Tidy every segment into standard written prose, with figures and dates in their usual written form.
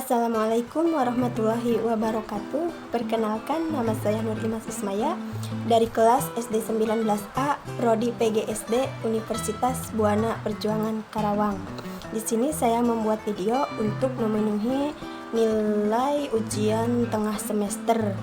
Assalamualaikum warahmatullahi wabarakatuh. Perkenalkan, nama saya Nur Imas Ismaya dari kelas SD 19A Prodi PGSD Universitas Buana Perjuangan Karawang. Di sini saya membuat video untuk memenuhi nilai ujian tengah semester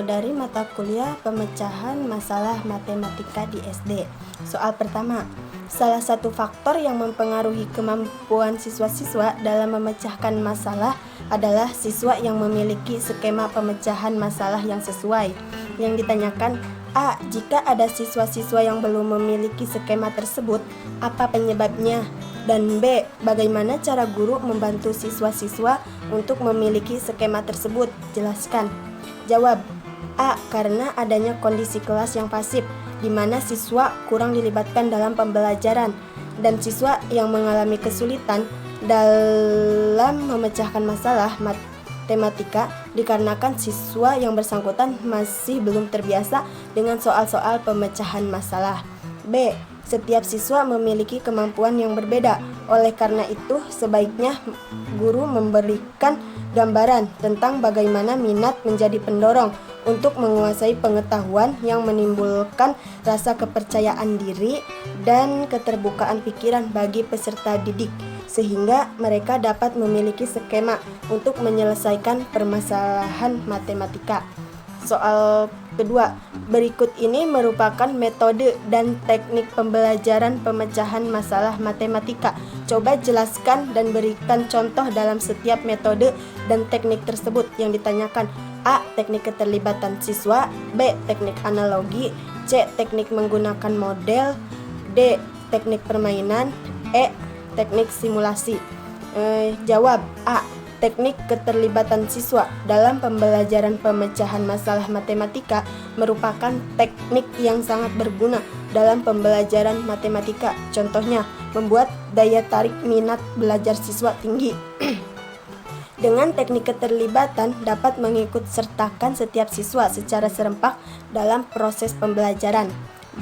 dari mata kuliah pemecahan masalah matematika di SD. Soal pertama, salah satu faktor yang mempengaruhi kemampuan siswa-siswa dalam memecahkan masalah adalah siswa yang memiliki skema pemecahan masalah yang sesuai. Yang ditanyakan, A. Jika ada siswa-siswa yang belum memiliki skema tersebut, apa penyebabnya? Dan B. Bagaimana cara guru membantu siswa-siswa untuk memiliki skema tersebut? Jelaskan. Jawab. A. Karena adanya kondisi kelas yang pasif, di mana siswa kurang dilibatkan dalam pembelajaran, dan siswa yang mengalami kesulitan dalam memecahkan masalah matematika dikarenakan siswa yang bersangkutan masih belum terbiasa dengan soal-soal pemecahan masalah. B. Setiap siswa memiliki kemampuan yang berbeda, oleh karena itu sebaiknya guru memberikan gambaran tentang bagaimana minat menjadi pendorong untuk menguasai pengetahuan yang menimbulkan rasa kepercayaan diri dan keterbukaan pikiran bagi peserta didik, sehingga mereka dapat memiliki skema untuk menyelesaikan permasalahan matematika. Soal kedua, berikut ini merupakan metode dan teknik pembelajaran pemecahan masalah matematika. Coba jelaskan dan berikan contoh dalam setiap metode dan teknik tersebut yang ditanyakan. A. Teknik keterlibatan siswa. B. Teknik analogi. C. Teknik menggunakan model. D. Teknik permainan. E. Teknik simulasi. Jawab. A. Teknik keterlibatan siswa dalam pembelajaran pemecahan masalah matematika merupakan teknik yang sangat berguna dalam pembelajaran matematika. Contohnya, membuat daya tarik minat belajar siswa tinggi. Dengan teknik keterlibatan dapat mengikut sertakan setiap siswa secara serempak dalam proses pembelajaran.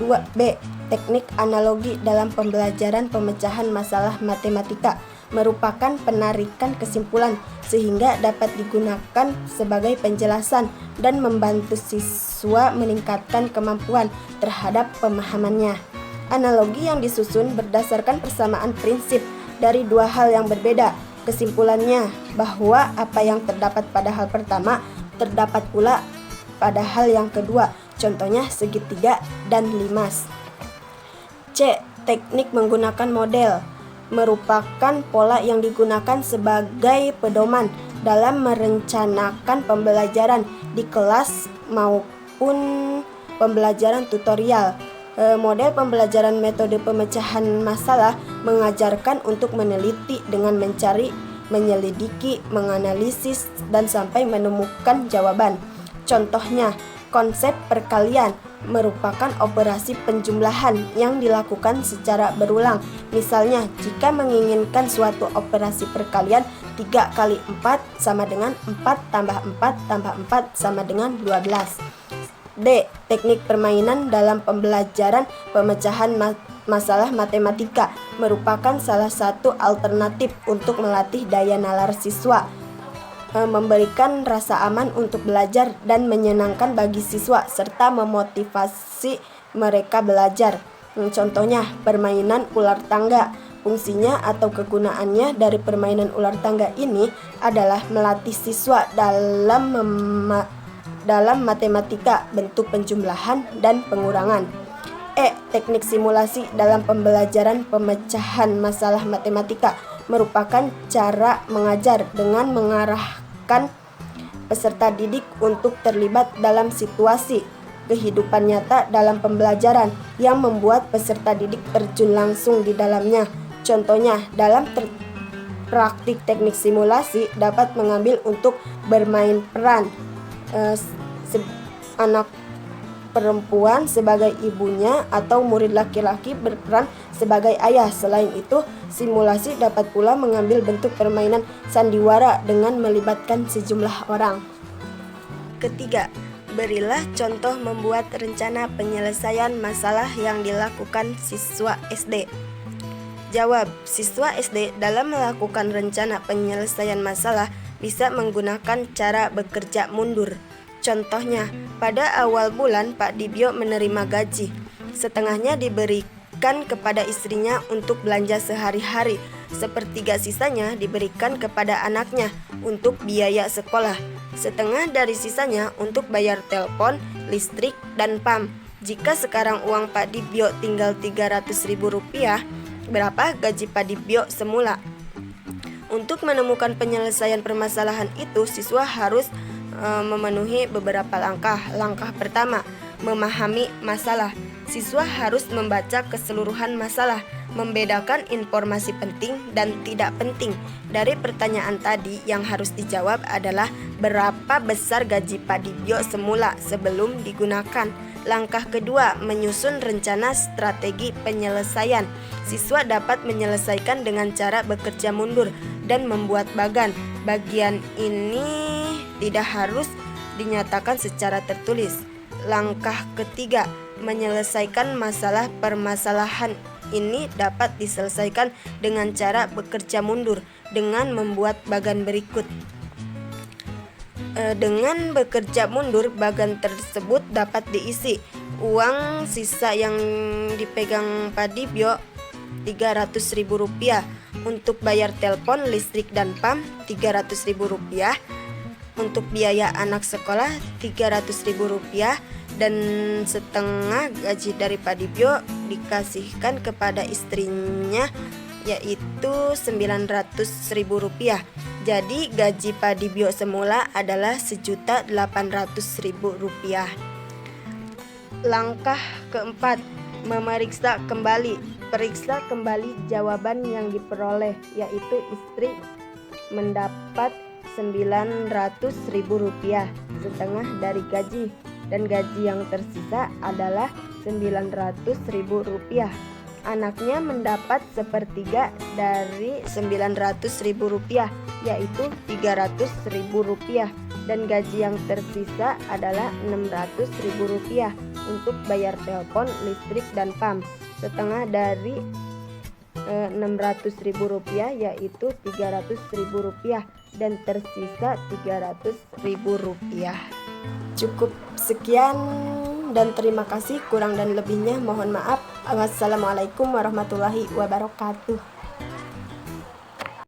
2B. Teknik analogi dalam pembelajaran pemecahan masalah matematika merupakan penarikan kesimpulan sehingga dapat digunakan sebagai penjelasan dan membantu siswa meningkatkan kemampuan terhadap pemahamannya. Analogi yang disusun berdasarkan persamaan prinsip dari dua hal yang berbeda. Kesimpulannya bahwa apa yang terdapat pada hal pertama terdapat pula pada hal yang kedua. Contohnya segitiga dan limas. C. Teknik menggunakan model merupakan pola yang digunakan sebagai pedoman dalam merencanakan pembelajaran di kelas maupun pembelajaran tutorial. Model pembelajaran metode pemecahan masalah mengajarkan untuk meneliti dengan mencari, menyelidiki, menganalisis, dan sampai menemukan jawaban. Contohnya, konsep perkalian merupakan operasi penjumlahan yang dilakukan secara berulang. Misalnya, jika menginginkan suatu operasi perkalian 3 kali 4 sama dengan 4 tambah 4 tambah 4 sama dengan 12. D. Teknik permainan dalam pembelajaran pemecahan masalah matematika merupakan salah satu alternatif untuk melatih daya nalar siswa, memberikan rasa aman untuk belajar dan menyenangkan bagi siswa serta memotivasi mereka belajar. Contohnya, permainan ular tangga. Fungsinya atau kegunaannya dari permainan ular tangga ini adalah melatih siswa dalam matematika, bentuk penjumlahan dan pengurangan. E. Teknik simulasi dalam pembelajaran pemecahan masalah matematika merupakan cara mengajar dengan mengarahkan peserta didik untuk terlibat dalam situasi kehidupan nyata dalam pembelajaran yang membuat peserta didik terjun langsung di dalamnya. Contohnya, dalam praktik teknik simulasi dapat mengambil untuk bermain peran anak perempuan sebagai ibunya atau murid laki-laki berperan sebagai ayah. Selain itu, simulasi dapat pula mengambil bentuk permainan sandiwara dengan melibatkan sejumlah orang. Ketiga, berilah contoh membuat rencana penyelesaian masalah yang dilakukan siswa SD. Jawab, siswa SD dalam melakukan rencana penyelesaian masalah bisa menggunakan cara bekerja mundur. Contohnya, pada awal bulan Pak Dibyo menerima gaji, setengahnya diberikan kepada istrinya untuk belanja sehari-hari, sepertiga sisanya diberikan kepada anaknya untuk biaya sekolah, setengah dari sisanya untuk bayar telepon, listrik, dan PAM. Jika sekarang uang Pak Dibyo tinggal Rp300.000, berapa gaji Pak Dibyo semula? Untuk menemukan penyelesaian permasalahan itu, siswa harus memenuhi beberapa langkah. Langkah pertama, memahami masalah. Siswa harus membaca keseluruhan masalah, membedakan informasi penting dan tidak penting. Dari pertanyaan tadi, yang harus dijawab adalah berapa besar gaji Pak Dibyo semula sebelum digunakan. Langkah kedua, menyusun rencana strategi penyelesaian. Siswa dapat menyelesaikan dengan cara bekerja mundur dan membuat bagan. Bagian ini tidak harus dinyatakan secara tertulis. Langkah ketiga, menyelesaikan masalah. Permasalahan ini dapat diselesaikan dengan cara bekerja mundur dengan membuat bagan berikut. Dengan bekerja mundur, bagan tersebut dapat diisi. Uang sisa yang dipegang Pak Dibyo Rp300.000 untuk bayar telepon, listrik, dan PAM, Rp300.000 untuk biaya anak sekolah, Rp300.000, dan setengah gaji dari Pak Dibyo dikasihkan kepada istrinya, yaitu Rp900.000. Jadi gaji Pak Dibyo semula adalah Rp1.800.000. Langkah keempat, memeriksa kembali. Periksa kembali jawaban yang diperoleh, yaitu istri mendapat Rp900.000, setengah dari gaji, dan gaji yang tersisa adalah Rp900.000. Anaknya mendapat sepertiga dari Rp900.000, yaitu Rp300.000, dan gaji yang tersisa adalah Rp600.000 untuk bayar telepon, listrik, dan PAM. Setengah dari Rp600.000 yaitu Rp300.000, dan tersisa Rp300.000. Cukup sekian dan terima kasih. Kurang dan lebihnya mohon maaf. Wassalamualaikum warahmatullahi wabarakatuh.